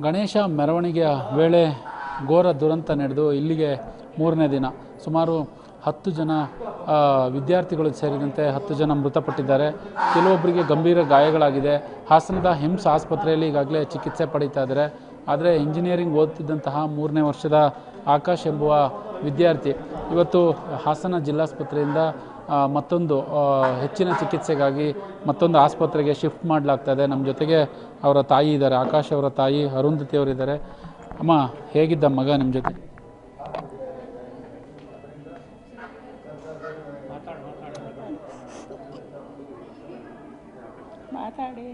ಗಣೇಶ ಮೆರವಣಿಗೆಯ ವೇಳೆ ಘೋರ ದುರಂತ ನಡೆದು ಇಲ್ಲಿಗೆ ಮೂರನೇ ದಿನ. ಸುಮಾರು 10 ಜನ ವಿದ್ಯಾರ್ಥಿಗಳು ಸೇರಿದಂತೆ 10 ಜನ ಮೃತಪಟ್ಟಿದ್ದಾರೆ. ಕೆಲವೊಬ್ಬರಿಗೆ ಗಂಭೀರ ಗಾಯಗಳಾಗಿದೆ. ಹಾಸನದ ಹಿಮ್ಸ್ ಆಸ್ಪತ್ರೆಯಲ್ಲಿ ಈಗಾಗಲೇ ಚಿಕಿತ್ಸೆ ಪಡೀತಾ ಇದ್ದಾರೆ. ಆದರೆ ಇಂಜಿನಿಯರಿಂಗ್ ಓದ್ತಿದ್ದಂತಹ 3ನೇ ವರ್ಷದ ಆಕಾಶ್ ಎಂಬುವ ವಿದ್ಯಾರ್ಥಿ ಇವತ್ತು ಹಾಸನ ಜಿಲ್ಲಾಸ್ಪತ್ರೆಯಿಂದ ಮತ್ತೊಂದು ಹೆಚ್ಚಿನ ಚಿಕಿತ್ಸೆಗಾಗಿ ಮತ್ತೊಂದು ಆಸ್ಪತ್ರೆಗೆ ಶಿಫ್ಟ್ ಮಾಡಲಾಗ್ತದೆ. ನಮ್ಮ ಜೊತೆಗೆ ಅವರ ತಾಯಿ ಇದ್ದಾರೆ, ಆಕಾಶ್ ಅವರ ತಾಯಿ ಅರುಂಧತಿ ಅವರಿದ್ದಾರೆ. ಅಮ್ಮ, ಹೇಗಿದ್ದ ಮಗ ನಿಮ್ಮ ಜೊತೆ? ಮಾತಾಡಿ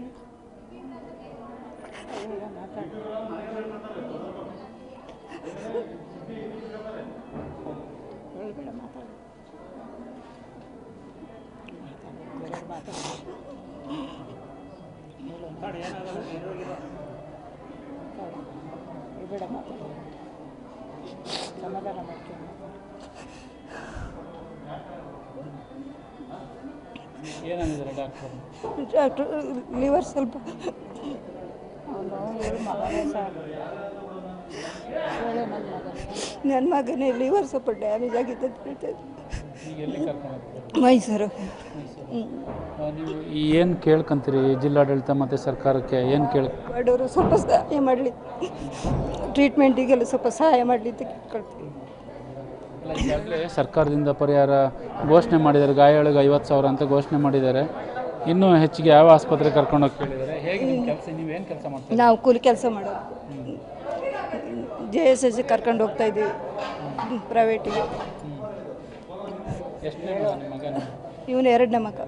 ಸಮಾಧಾನ ಮಾಡ್ತೀನಿ. ಏನಂದಿದ್ದಾರೆ ಡಾಕ್ಟ್ರು? ಲಿವರ್ ಸ್ವಲ್ಪ ನನ್ನ ಮಗನೇ ಲಿವರ್ ಸ್ವಲ್ಪ ಡ್ಯಾಮೇಜ್ ಆಗಿತ್ತು ಅಂತ ಹೇಳ್ತಾಯಿದ್ರು. ಮೈಸೂರು. ನೀವು ಏನು ಕೇಳ್ಕೊಂತೀರಿ ಜಿಲ್ಲಾಡಳಿತ ಮತ್ತು ಸರ್ಕಾರಕ್ಕೆ? ಏನು ಬಡವರು ಸ್ವಲ್ಪ ಸಹಾಯ ಮಾಡಲಿ, ಟ್ರೀಟ್ಮೆಂಟಿಗೆಲ್ಲ ಸ್ವಲ್ಪ ಸಹಾಯ ಮಾಡಲಿ ಅಂತ ಕೇಳ್ಕೊಳ್ತೀವಿ. ಈಗಾಗಲೇ ಸರ್ಕಾರದಿಂದ ಪರಿಹಾರ ಘೋಷಣೆ ಮಾಡಿದ್ದಾರೆ. ಗಾಯಾಳಿಗೆ 50,000 ಅಂತ ಘೋಷಣೆ ಮಾಡಿದ್ದಾರೆ. ಇನ್ನೂ ಹೆಚ್ಚಿಗೆ ಯಾವ ಆಸ್ಪತ್ರೆ ಕರ್ಕೊಂಡೋಗಿ ಕೇಳಿದ್ದಾರೆ? ಹೇಗೆ ನಿಮ್ಮ ಕೆಲಸ? ನೀವೇನು ಕೆಲಸ ಮಾಡ್ತೀವಿ? ನಾವು ಕೂಲಿ ಕೆಲಸ ಮಾಡೋದು. JSS ಕರ್ಕೊಂಡು ಹೋಗ್ತಾ ಇದ್ದೀವಿ ಪ್ರೈವೇಟಿಗೆ. ಎಷ್ಟನೇ ಮಗನ? ಇವನು 2ನೇ ಮಗ.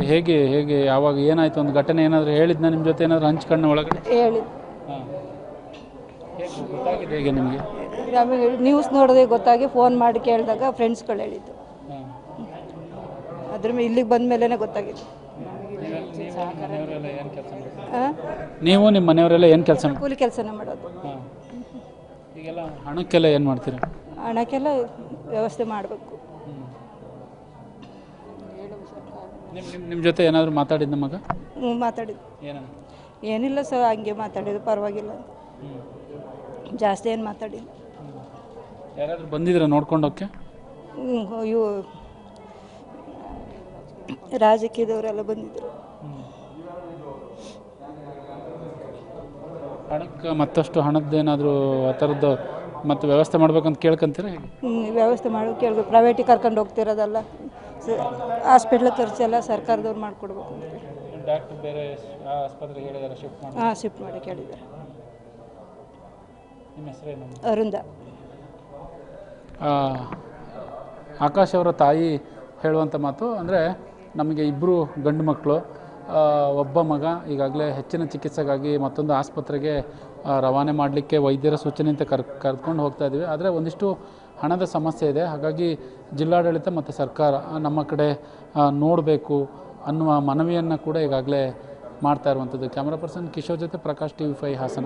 ಹೇಗೆ ಹೇಗೆ ಯಾವಾಗ ಏನಾಯಿತು? ಒಂದು ಘಟನೆ ಏನಾದರೂ ಹೇಳಿದ್ನ ನಿಮ್ಮ ಜೊತೆ? ಏನಾದರೂ ಹಂಚ್ಕಣ್ಣ ಒಳಗಡೆ ಹೇಳಿ? ಹಾಂ, ಹೇಗೆ ಗೊತ್ತಾಗಿದೆ? ಹೇಗೆ ನಿಮಗೆ? ನಮಗೆ ನ್ಯೂಸ್ ನೋಡೋದೇ ಗೊತ್ತಾಗಿ ಫೋನ್ ಮಾಡಿ ಕೇಳಿದಾಗ ಫ್ರೆಂಡ್ಸ್ಗಳು ಹೇಳಿದ್ದು. ಅದ್ರ ಮೇಲೆ ಇಲ್ಲಿಗೆ ಬಂದ ಮೇಲೇ ಗೊತ್ತಾಗಿತ್ತು. ನೀವು ನಿಮ್ಮ ಮನೆಯವರೆಲ್ಲ ಏನು ಕೆಲಸ? ಕೂಲಿ ಕೆಲಸನೇ ಮಾಡೋದು. ಈಗೆಲ್ಲ ಹಣಕ್ಕೆಲ್ಲ ಏನು ಮಾಡ್ತೀರಾ? ಹಣಕ್ಕೆಲ್ಲ ವ್ಯವಸ್ಥೆ ಮಾಡಬೇಕು. ನಿಮ್ಮ ಜೊತೆ ಏನಾದರೂ ಮಾತಾಡಿದ್ದ ಮಗ? ಮಾತಾಡಿದ್ದು. ಏನಂತ? ಏನಿಲ್ಲ ಸರ್, ಹಂಗೆ ಮಾತಾಡಿದ್ದು, ಪರವಾಗಿಲ್ಲ ಅಂತ. ಜಾಸ್ತಿ ಏನು ಮಾತಾಡಿಲ್ಲ. ಯಾರಾದರೂ ಬಂದಿದ್ದೀರಾ ನೋಡ್ಕೊಂಡೋಕ್ಕೆ? ಇವು ರಾಜಕೀಯದವರೆಲ್ಲ ಬಂದಿದ್ದರು. ಹಣಕ್ಕೆ ಮತ್ತಷ್ಟು ಹಣದ್ದೇನಾದರೂ ಆ ಥರದ್ದು ಮತ್ತು ವ್ಯವಸ್ಥೆ ಮಾಡ್ಬೇಕಂತ ಕೇಳ್ಕೊಂತೀರ? ವ್ಯವಸ್ಥೆ ಮಾಡೋದು ಕೇಳಬೇಕು. ಪ್ರೈವೇಟಿಗೆ ಕರ್ಕೊಂಡು ಹೋಗ್ತಿರೋದಲ್ಲ, ಹಾಸ್ಪಿಟ್ಲ್ ಖರ್ಚೆಲ್ಲ ಸರ್ಕಾರದವ್ರು ಮಾಡಿಕೊಡ್ಬೇಕು ಅಂತ. ಡಾಕ್ಟ್ರು ಬೇರೆ ಆಸ್ಪತ್ರೆಗೆ ಹೇಳಿದ್ದಾರೆ ಶಿಫ್ಟ್ ಮಾಡಿ? ಹಾಂ, ಶಿಫ್ಟ್ ಮಾಡಿ ಕೇಳಿದ್ದಾರೆ. ನಿಮ್ಮ ಹೆಸರೇನು? ಅರುಂಧ. ಆಕಾಶ್ ಅವರ ತಾಯಿ ಹೇಳುವಂಥ ಮಾತು ಅಂದರೆ, ನಮಗೆ 2 ಗಂಡು ಮಕ್ಕಳು, ಒಬ್ಬ ಮಗ ಈಗಾಗಲೇ ಹೆಚ್ಚಿನ ಚಿಕಿತ್ಸೆಗಾಗಿ ಮತ್ತೊಂದು ಆಸ್ಪತ್ರೆಗೆ ರವಾನೆ ಮಾಡಲಿಕ್ಕೆ ವೈದ್ಯರ ಸೂಚನೆಯಂತೆ ಕರ್ಕೊಂಡು ಹೋಗ್ತಾ ಇದ್ದೀವಿ. ಆದರೆ ಒಂದಿಷ್ಟು ಹಣದ ಸಮಸ್ಯೆ ಇದೆ. ಹಾಗಾಗಿ ಜಿಲ್ಲಾಡಳಿತ ಮತ್ತು ಸರ್ಕಾರ ನಮ್ಮ ಕಡೆ ನೋಡಬೇಕು ಅನ್ನುವ ಮನವಿಯನ್ನು ಕೂಡ ಈಗಾಗಲೇ ಮಾಡ್ತಾ ಇರುವಂಥದ್ದು. ಕ್ಯಾಮ್ರಾ ಪರ್ಸನ್ ಕಿಶೋರ್ ಜೊತೆ ಪ್ರಕಾಶ್, TV5 ಹಾಸನ.